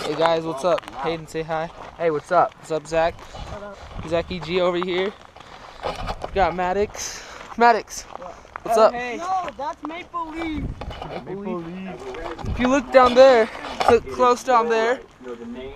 Hey guys, what's up? Hayden, say hi. Hey, what's up? What's up, Zach? Zach EG over here. Got Maddox. Maddox, what's up? Hey. No, that's Maple Leaf. If you look down there, close down there,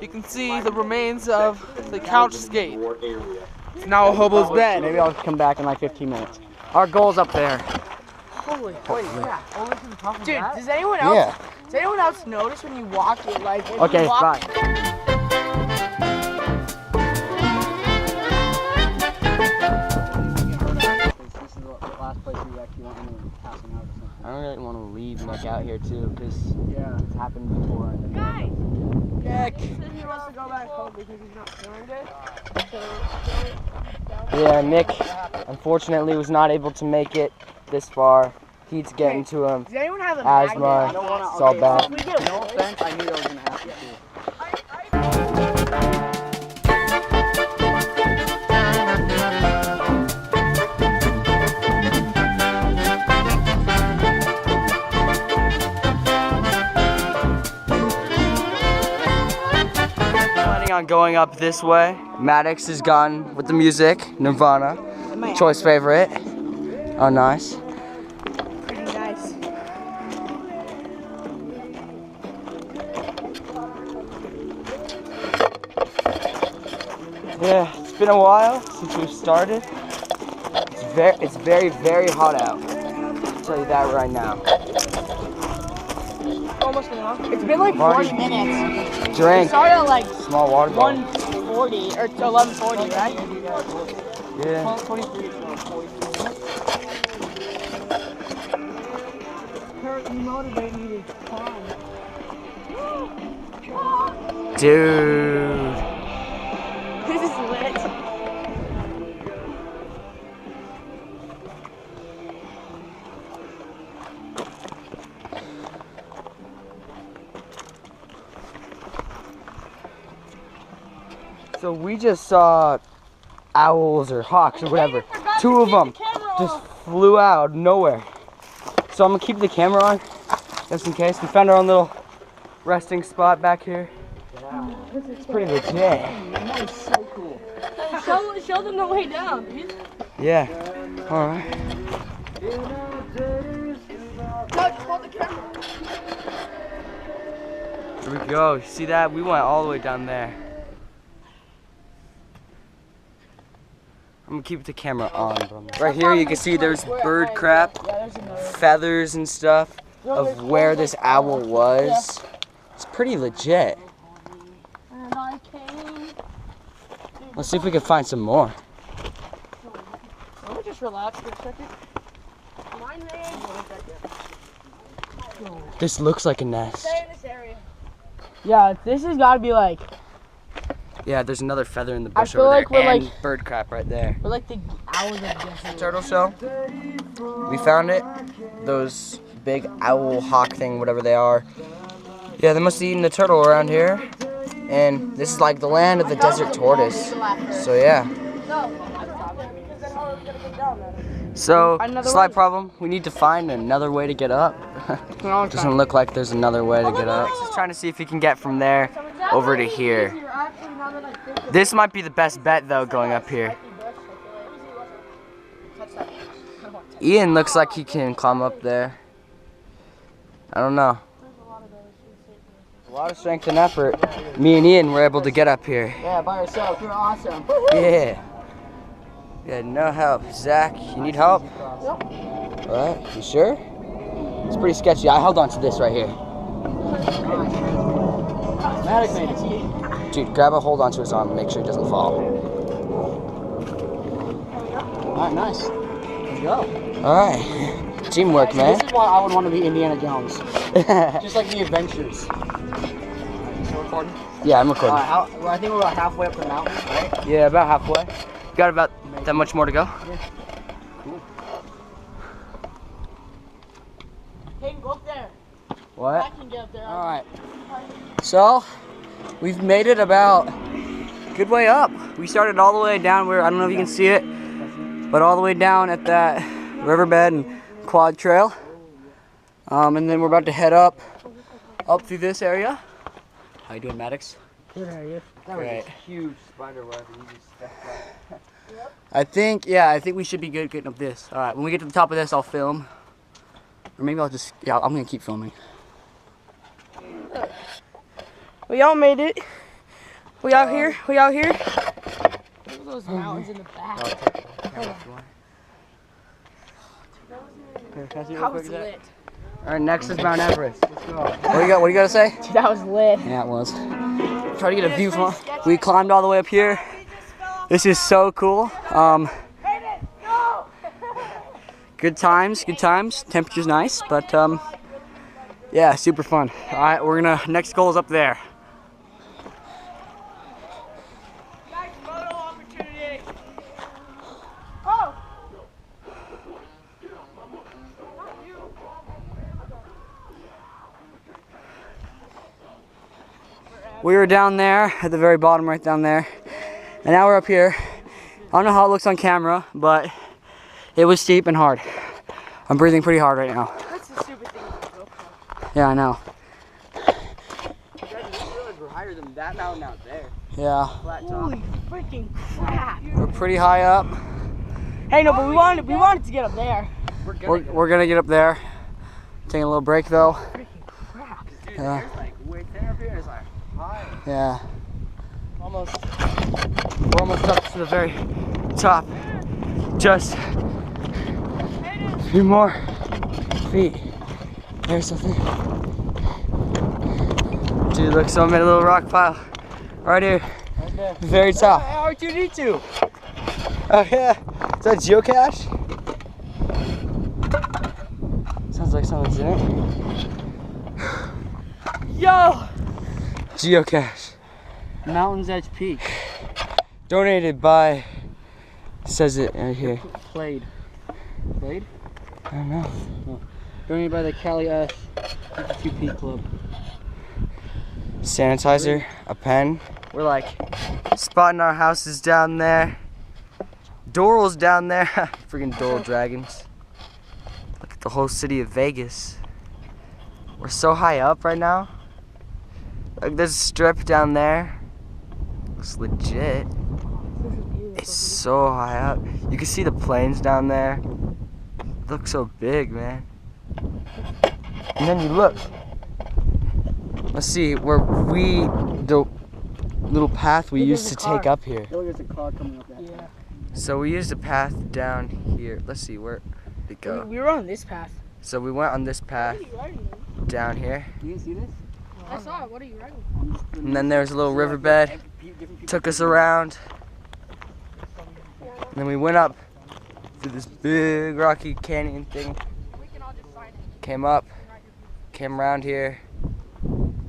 you can see the remains of the couch skate. It's now a hobo's bed. Maybe I'll come back in like 15 minutes. Our goal's up there. Holy, wait, yeah. Dude, does anyone else? Yeah. Does anyone else notice when you walk it, like? If Okay, you walk, bye. I don't really want to leave Nick out here too, because it's happened before. Guys. Nick. He wants to go back home because he's not feeling good. Yeah, Nick unfortunately was not able to make it this far. Heat's getting to him. Does anyone have a Asthma. It's all bad. No offense, I knew I was gonna have to. Planning on going up this way. Maddox is gone with the music. Nirvana. Choice favorite. Oh, nice. Pretty nice. Yeah, it's been a while since we've started. It's very, very hot out. I'll tell you that right now. Almost an hour. It's been like 40 minutes. We Drink. started at like Small water bottle. 1:40 or 11:40, right? Yeah. 12:23. Kurt, you motivate me to climb. Dude. This is lit. So we just saw owls or hawks or whatever. Two of them just flew out of nowhere. So I'm gonna keep the camera on just in case. We found our own little resting spot back here. It's pretty legit. That is so cool. Show them the way down, dude. Yeah. All right. Touch, hold the camera. Here we go. See that? We went all the way down there. I'm gonna keep the camera on. Right here you can see there's bird crap, feathers and stuff of where this owl was. It's pretty legit. And I came. Let's see if we can find some more. Let me just relax for a second. Mine made. This looks like a nest. Stay in this area. Yeah, this has got to be like. Yeah, there's another feather in the bush feel over like there we're and like- bird crap right there. We're like the owls of desert. Turtle shell. We found it. Those big owl, hawk thing, whatever they are. Yeah, they must have eaten the turtle around here. And this is like the land of the desert tortoise. So yeah. So, slight problem. We need to find another way to get up. Doesn't look like there's another way to get up. Just trying to see if we can get from there over to here. This might be the best bet though, going up here. Ian looks like he can climb up there. I don't know. A lot of strength and effort. Me and Ian were able to get up here. Yeah, by yourself. You're awesome. Yeah. Yeah, no help. Zach, you need help? Yep. Alright, you sure? It's pretty sketchy. I held on to this right here. Maddox made it. Dude, grab a hold onto his arm and make sure he doesn't fall. Alright, nice. Let's go. Alright. Teamwork, man. This is why I would want to be Indiana Jones. Just like the adventures. Still recording? Yeah, I'm recording. I think we're about halfway up the mountain, right? Yeah, about halfway. Got about that much more to go. Yeah. Cool. Hey, go up there. What? I can get up there. Alright. So, we've made it about a good way up. We started all the way down where, I don't know if you can see it, but all the way down at that riverbed and quad trail. And then we're about to head up through this area. you doing, Maddox? Good, how are you? That was Great. a huge spider web and you just stepped up. I think we should be good getting up this. All right, when we get to the top of this, I'll film. Or maybe I'll just, yeah, I'm gonna keep filming. We all made it. We out here. We out here. Look at those mountains in the back. That was lit. All right, next is Mount Everest. Let's go. What do you got to say? Dude, that was lit. Yeah, it was. Try to get a view from. We climbed all the way up here. This is so cool. Good times, good times. Temperature's nice, but yeah, super fun. All right, we're gonna. Next goal is up there. We were down there at the very bottom, right down there, and now we're up here. I don't know how it looks on camera, but it was steep and hard. I'm breathing pretty hard right now. That's the stupid thing about GoPro. Yeah, I know. You guys just realized we're higher than that mountain out there. Yeah, Flat top. Holy freaking crap. we're pretty high up. Hey, no, but we wanted to get up there. We're gonna get up there. Taking a little break though. Freaking crap. Dude, Yeah. there's like way thin up here. It's like high. Yeah. Almost. We're almost up to the very top. Just a few more feet. There's something. Dude, look, so many little rock pile. Right here. Right there. Very top. R2D2. Oh yeah. Is that geocache? Sounds like someone's in it. Yo! Geocache. Mountain's Edge Peak. Donated by. Says it right here. Played. Played? I don't know. Donated by the Cali 52 Peak Club. Sanitizer, a pen. We're like spotting our houses down there. Doral's down there. Freaking Doral Dragons. Look at the whole city of Vegas. We're so high up right now. Like there's a strip down there. Looks legit. It's so high up. You can see the planes down there. It looks so big, man. And then you look. Let's see where the little path we Look, used there's to a car. take up here. Look, there's a car coming up that Yeah. So we used a path down here. Let's see where did it go. We were on this path. So we went on this path What are you riding? down here, You didn't see this? I saw it. What are you riding? and then there was a little riverbed. Took us around, and then we went up through this big rocky canyon thing. We can all just sign it. Came up, came around here,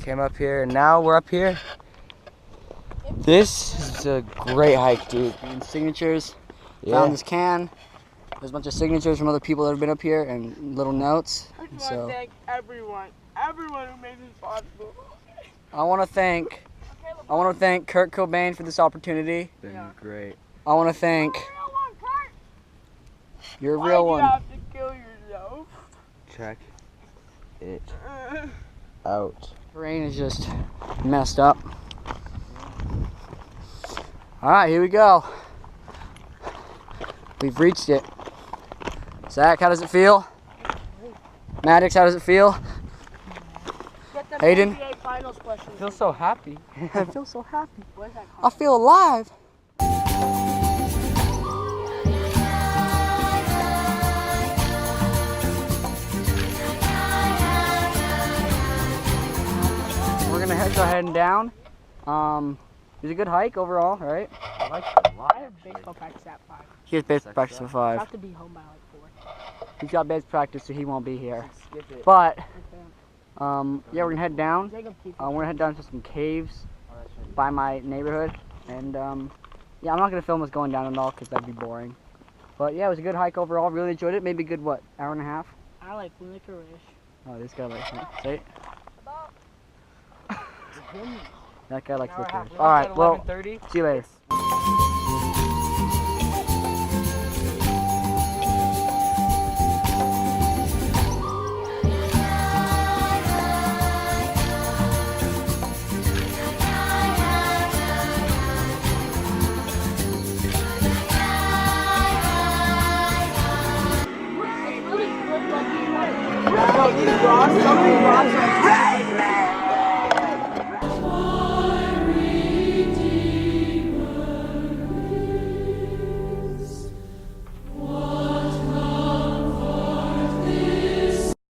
came up here, and now we're up here. This is a great hike, dude. And signatures. Yeah. Found this can. There's a bunch of signatures from other people that have been up here and little notes. I just So- want to thank everyone who made this possible. I want to thank Kurt Cobain for this opportunity. Been Yeah. great. I want to thank you're a real one. have to kill yourself? Check it out. Terrain is just messed up. All right, here we go. We've reached it. Zach, how does it feel? Maddox, how does it feel? Get the Hayden? NBA Finals question. I feel so happy. I feel so happy. What is that I called? feel alive. We're gonna start heading down. It was a good hike overall, right? I like it a lot. I have baseball practice at 5. He has base practice at I 5. have to be home by like 4. He's got base practice, so he won't be here. Skip it. But Okay. yeah, we're gonna head down. Jacob, keep We're gonna head down to some caves Oh, that's right. by my neighborhood, and yeah, I'm not gonna film us going down at all because that'd be boring. But yeah, it was a good hike overall. Really enjoyed it. Maybe a good what, hour and a half? I like licorice. Oh, this guy likes it. Say it. That guy likes licorice. All right, well, 11:30. see you later. Ross, something Ross